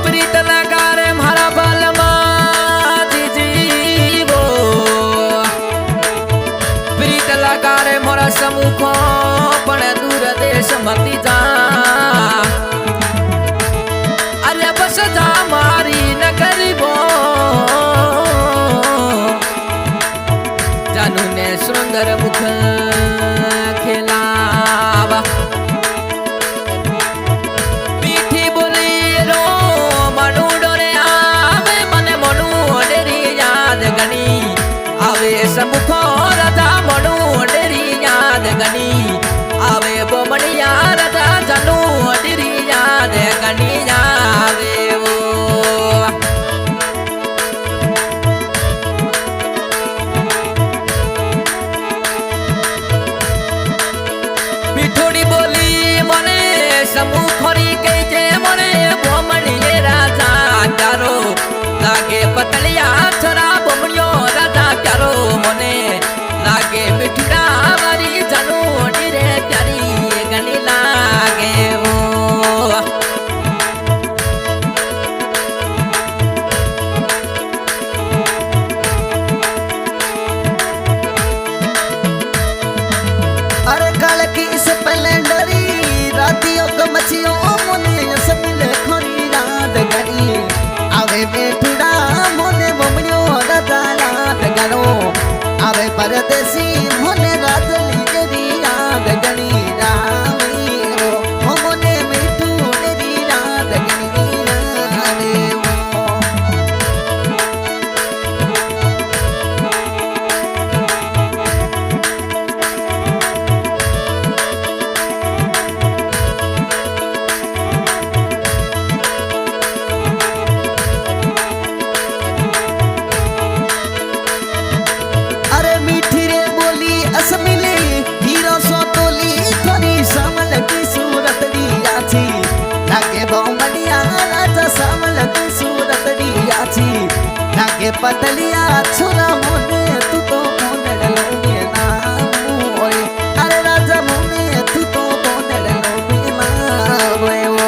प्रीत लगा रे मारा बलमा जीवो प्रीत लगा रे मोरा समुखो पण दूर देश मती जा अरे बस जा मारी न करीबो जानू ने सुंदर मुख खेलावा मीठी बोली रो मनु डोरे आवे मने मनु डेरी याद गनी आवे समुखो राजा मनु डेरी याद गनी आवे बोमणिया राजा जानू डेरी याद गनी आवे वो थोड़ी बोली मने समुखरी कही जे मने बोमणिये राजा प्यारो लागे पतलिया छोरा बोमणियो राजा प्यारो मने लागे मिठड़ा वारी जानू रे प्यारी गनी लागे वो अरे काल की इस पलेंडरी रातियों को मछियों मोने समिले खोरी रात गनी आवे बेठुड़ा मोने बोमड़ियों राजा रात गनो आवे परदेसी मोने रात लीजरी रात गनी रावे ओ मोने मिठू डेरी रात गनी रावे असमिले हीरो सोतोली थोड़ी सामल की सूरत दिया थी लागे बोमड़िया राजा सामल की सूरत दिया थी लागे पतलिया छोरा मोने तू तो मोने लोगे ना ओए अरे राजा मोने तू तो मोने लोगे ना ओए वो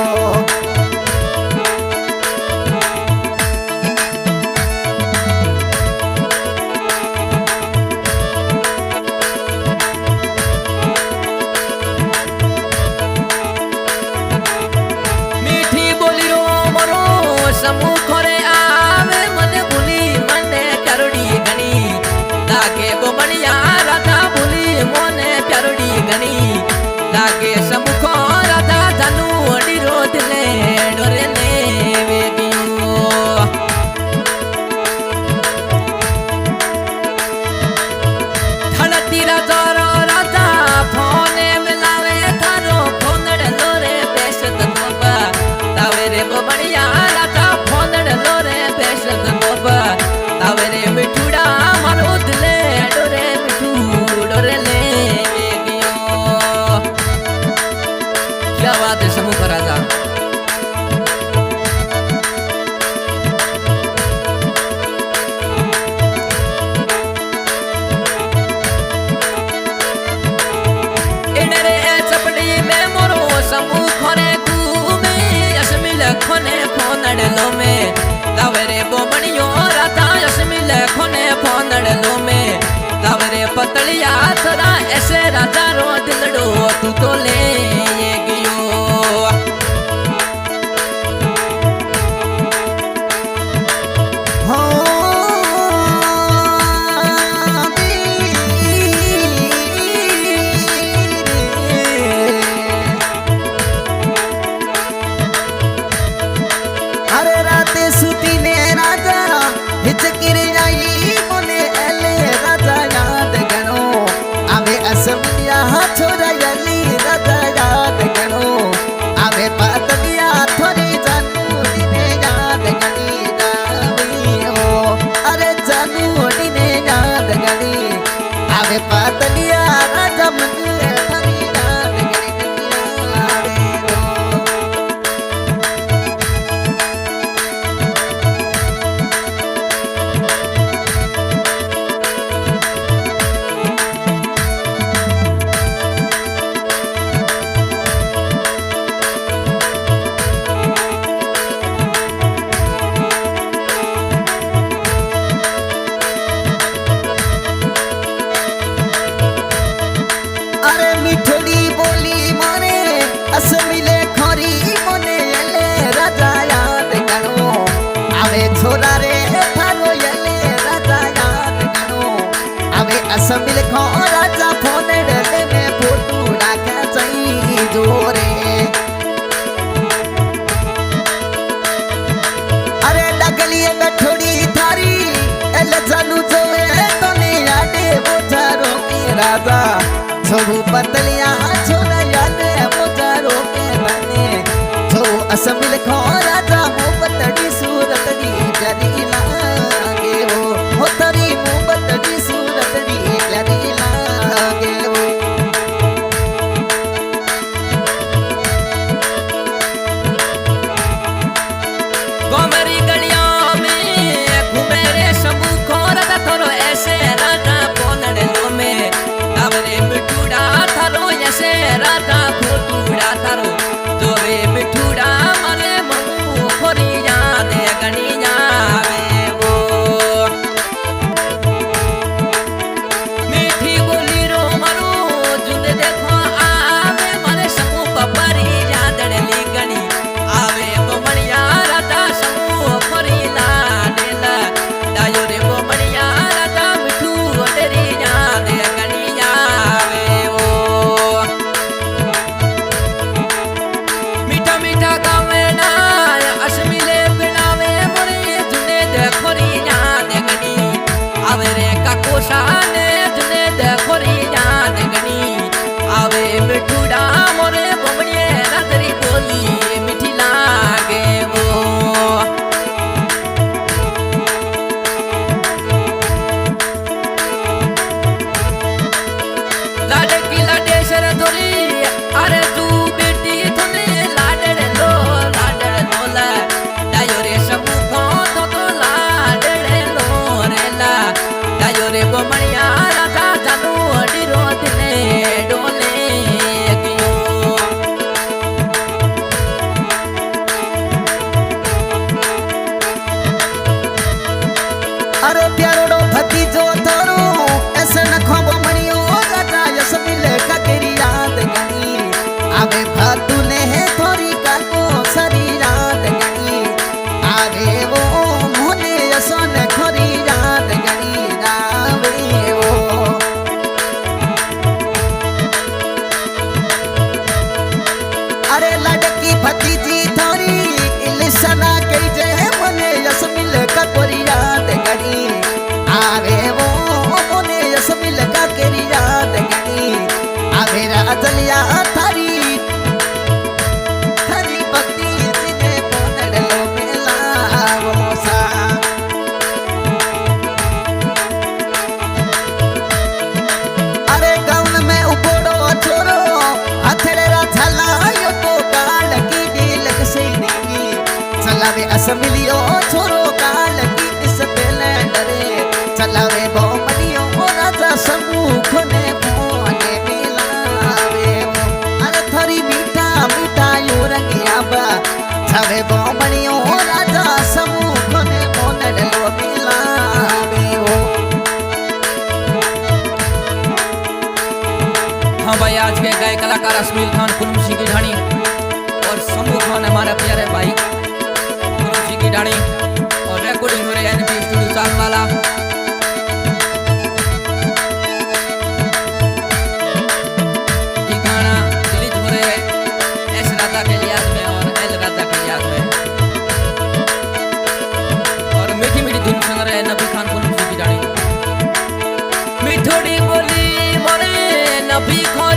समुखरे आवे मने भूली मने प्यारोड़ी गनी लागे बोमणिया राधा भूली मोने प्यारोड़ी गनी लागे समुखो राधा जानू अडीरो दिले डोरे ने वेगियो थड़ती राजा राजा फोने मिलावे थारो फोनड़ लोरे बेशत तोबा तावे रे बोमणिया तावेरे मिठूड़ा मारो दिले डोरे मिठू डोरे ले गयो क्या बात है समुख राजा इडरे चपड़ी में मोरो समुख रे घूमे असमिल खोने फोनड़ लो में तावेरे बोमणियो राधा असमिल खोने फोनड़ लो में तावेरे पतलिया छोरा ऐसे राजा रो दिलडो तू तो ले गयो सुती ने राजा हिचकिर जाई मोने एले राजा याद गनो आवे असमिया छोरा यली राजा याद गनो आवे पतलिया थोड़ी जानू ने याद गनी रावी ओ अरे जानू ने याद गनी आवे पतलिया राजा मन हो पतलिया छोरा याद मोजारो के बने जो असमिल खो राजा मोहब्बत सूरत दी प्यारी लागे हो तरी मोहब्बत सूरत दी प्यारी लागे हो गोमेरी गलियों में घूमे रे सबू खोरत थोरो ऐसे राजा बोलने लो में तावरे मिठूड़ा थारो ऐसे राजा खोटूड़ा थारो जो रे मिठूड़ा मरे मनु खोरी याद गणी जावे वो मीठी बोली रो मरो जुद देखो आवे मरे सबू पपरी याद ली गणी आवे वो मणिया राजा सबू खोरी ला देला दायो रे वो मणिया राजा मिठू डेरी याद गणी जावे वो मीठा मीठा गावे ना अश्मिले बिनावे मोरे जुने देखोरी याद गणी आवे रे काकोशा ने जुने देखोरी याद गणी आवे मिठूड़ा मोरे बोमड़िए रातरी बोली मीठी लागे वो लाडे की लाडेश्वर धोरी अरे तू बेटी तुने लाडे लो ला डायो रे सबू खो तो लाडे लो रे ला डायो रे बोमड़िया राजा जानू अडीरो दिने डोले क्यों अरे प्यारो भतीजो थारो ऐसे न खोबो मणियो राजा यस मिले का तेरी याद गनी आवे भातू ने है थोड़ी काको सरी याद गनी आवे वो मोने यसो ने खोरी याद गनी आवे वो अरे लड़की भतीजी थोड़ी इलिसना कई जे मोने यस मिले का कोरी याद गनी आवे वो मोने यस मिले का केरी याद गनी आवे राजलिया थारी थारी भक्ति जिने पोनड़ लो मेला वो सा अरे गाउन में उपोड़ो छोरो हथड़े रा छला यो तो काल की दिल से नहीं चलावे असमिलियो छोरो काल की इस पेले डरे चलावे बोमड़ियो राजा समूह ने मोने मिलावे अरे थोड़ी मीठा मीठा यो रंगिया बा छावे बोमड़ियो राजा समूह ने मोने लो मिलावे हो हाँ भाई, आज के गए कलाकार अश्मील खान कुलम सिंह की ढाणी और समूह खान हमारे प्यारे भाई कुलम सिंह की ढाणी और रिकॉर्डिंग हो रही है एनपी स्टूडियो चालवाला। ये गाना रिलीज हो रहे हैं एस राधा के याद में और एल राधा के याद में और मीठी मीठी धुन सुन रहे हैं नबी खान कुलम सिंह की ढाणी। मिठोड़ी बोली मोरे नबी खान